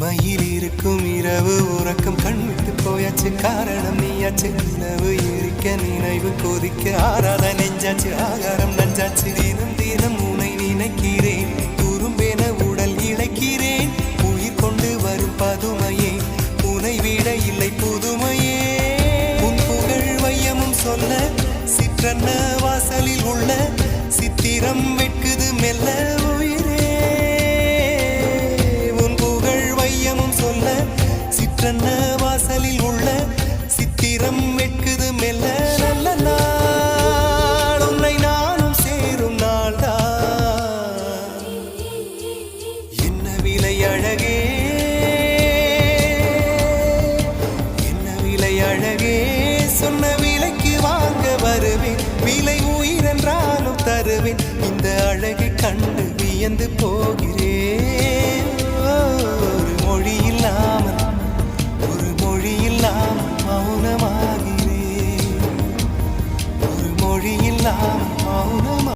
தனிமையில் இருக்கும் இரவு உறக்கம் கண்விட்டு போயாச்சு காரணம் நீயாச்சு நிலவு எரிக்க நினைவு கொதிக்க ஆறாத நெஞ்சாச்சு ஆகாரம் நஞ்சாச்சு தினம் தினம் உனை நினைக்கிறேன் குறும்பென உடல் இழைக்கிறேன் உயிர் கொண்டு வரும் பதுமையே உனை விட இல்லை புதுமையே உன் புகழ் வையமும் சொல்ல சிற்றன்ன வாசலில் உள்ள சித்திரம் வெட்குது மெல்ல உயிரே உன் புகழ் வையமும் சொல்ல சிற்றன்ன வாசலில் உள்ள சித்திரம் வெட்குது மெல்ல நல்ல நாள் உன்னை நானும் சேரும் நாள்தான் என்ன விலை அழகே என்ன விலை அழகே சொன்ன விலைக்கு வாங்க வருவேன் விலை உயிரென்றாலும் தருவேன் இந்த அழகை கண்டு வியந்து போகிறேன் ஒரு மொழி இல்லாமல் மௌனமாகிறேன் ஒரு மொழி இல்லாமல் மௌனமா